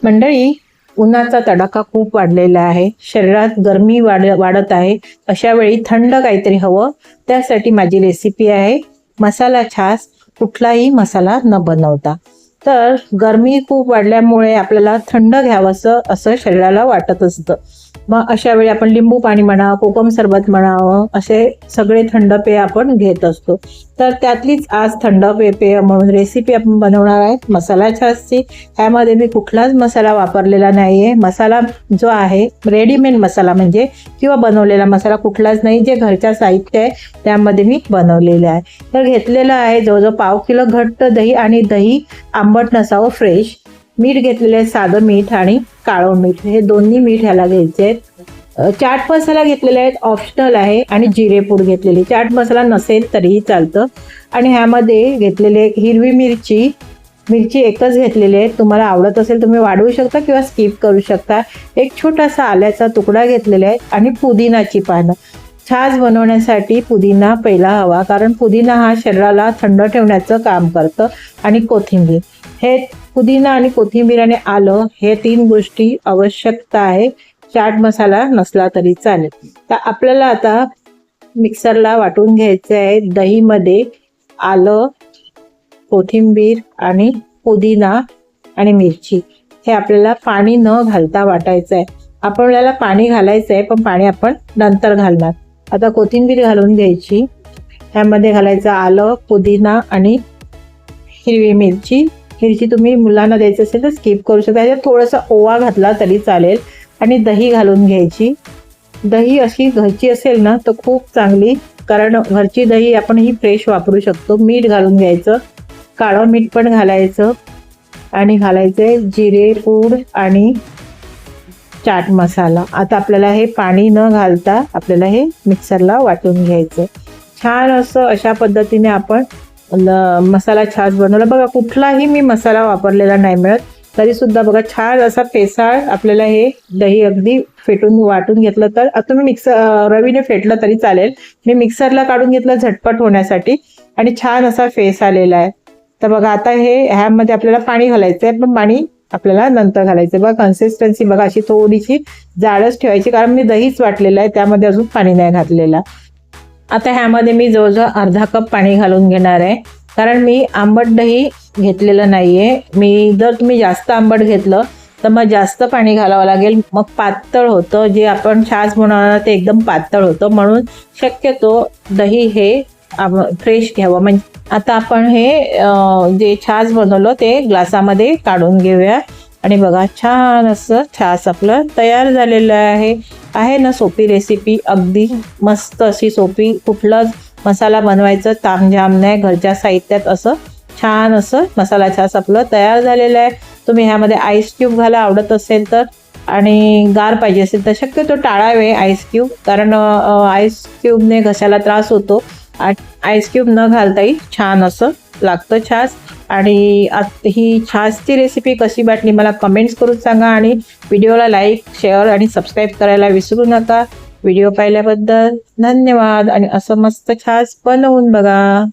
मंडळी, उन्हाचा तडाखा खूप वाढलेला आहे, शरीरात गरमी वाढत आहे. अशा वेळी थंड काहीतरी हवं, त्यासाठी माझी रेसिपी आहे मसाला छास. कुठलाही मसाला न बनवता. तर गरमी खूप वाढल्यामुळे आपल्याला थंड घ्यावंसं असं शरीराला वाटत असतं. मग अशा वेळी आपण लिंबू पाणी म्हणा, कोकम सरबत म्हणावं, असे सगळे थंड पेय आपण घेत असतो. तर त्यातलीच आज थंड पेय म्हणून रेसिपी आपण बनवणार आहे मसाला छासची. ह्यामध्ये मी कुठलाच मसाला वापरलेला नाही आहे. मसाला जो आहे रेडीमेड मसाला म्हणजे किंवा बनवलेला मसाला कुठलाच नाही, जे घरच्या साहित्य आहे त्यामध्ये मी बनवलेले आहे. तर घेतलेलं आहे जवळजवळ 1/2 किलो घट्ट दही, आणि दही आंबट नसावं, फ्रेश. मीठ घेतलेलं आहे, साधं मीठ आणि काळं मीठ, हे दोन्ही मीठ ह्याला घ्यायचे आहेत. चाट मसाला घेतलेला आहे, ऑप्शनल आहे, आणि जिरेपूड घेतलेली. चाट मसाला नसेल तरीही चालतं. आणि ह्यामध्ये घेतलेले हिरवी मिरची एकच घेतलेली आहे. तुम्हाला आवडत असेल तुम्ही वाढवू शकता किंवा स्किप करू शकता. एक छोटासा आल्याचा तुकडा घेतलेला आहे, आणि पुदिनाची पानं. छास बनवण्यासाठी पुदिना पहिला हवा, कारण पुदिना हा शरीराला थंड ठेवण्याचं काम करतं. आणि कोथिंबीर, हे पुदिना आणि कोथिंबीर आणि आलं हे 3 गोष्टी आवश्यकता आहे. चाट मसाला नसला तरी चालेल. तर आपल्याला आता मिक्सरला वाटून घ्यायचं आहे. दहीमध्ये आलं, कोथिंबीर आणि पुदिना आणि मिरची हे आपल्याला पाणी न घालता वाटायचं आहे. आपल्याला पाणी घालायचं आहे, पण पाणी आपण नंतर घालणार. आता कोथिंबीर घालून घ्यायची. ह्यामध्ये घालायचं आलं, पुदिना आणि हिरवी मिरची. तुम्ही मुलांना द्यायचं असेल तर स्किप करू शकता. ह्याच्यात थोडासा ओवा घातला तरी चालेल. आणि दही घालून घ्यायची. दही अशी घरची असेल ना तर खूप चांगली, कारण घरची दही आपण ही फ्रेश वापरू शकतो. मीठ घालून घ्यायचं, काळं मीठ पण घालायचं, आणि घालायचे जिरे पूड आणि चाट मसाला. आता आपल्याला हे पाणी न घालता आपल्याला हे मिक्सरला वाटून घ्यायचं. छान असं अशा पद्धतीने आपण मसाला छास बनवला. बघा, कुठलाही मी मसाला वापरलेला नाही मिळत, तरी सुद्धा बघा छान असा पेसाळ आपल्याला हे दही अगदी फेटून वाटून घेतलं. तर आता मी रवीने फेटलं तरी चालेल. मी मिक्सरला काढून घेतलं झटपट होण्यासाठी, आणि छान असा फेस आलेला आहे. तर बघा, आता ह्यामध्ये आपल्याला पाणी घालायचं आहे, पण पाणी आपल्याला नंतर घालायचं. बघा कन्सिस्टन्सी बघा, अशी थोडीशी जाडच ठेवायची, कारण मी दहीच वाटलेलं आहे, त्यामध्ये अजून पाणी नाही घातलेलं. आता ह्यामध्ये मी जवळजवळ अर्धा कप पाणी घालून घेणार आहे, कारण मी आंबट दही घेतलेलं नाही आहे. जर तुम्ही जास्त आंबट घेतलं तर मग जास्त पाणी घालावं लागेल, मग पातळ होतं. जे आपण छास बनवणार ते एकदम पातळ होतं, म्हणून शक्यतो दही हे फ्रेश घ्यावं. म्हणजे आता आपण जे छास बनवलं ते ग्लासामध्ये काढून घेऊया. आणि बघा, छान असं छास आपलं तयार झालेलं आहे ना. सोपी रेसिपी, अगदी मस्त अशी सोपी. कुठलाच मसाला बनवायचं तामझाम नाही, घरच्या साहित्यात असं छान असं मसाला छास आपलं तयार झालेलं आहे. तुम्ही ह्यामध्ये आईस क्यूब घाला आवडत असेल तर, आणि गार पाहिजे असेल तर शक्यतो टाळावे आईस क्यूब, कारण आईस क्यूबने घशाला त्रास होतो. आईस क्यूब न घालताही छान असं लागतं छास. आणि ही छासची रेसिपी कशी वाटली मला कमेंट्स करून सांगा, आणि व्हिडिओला लाईक, शेअर आणि सबस्क्राईब करायला विसरू नका. व्हिडिओ पाहिल्याबद्दल धन्यवाद. आणि असं मस्त छास बनवून बघा.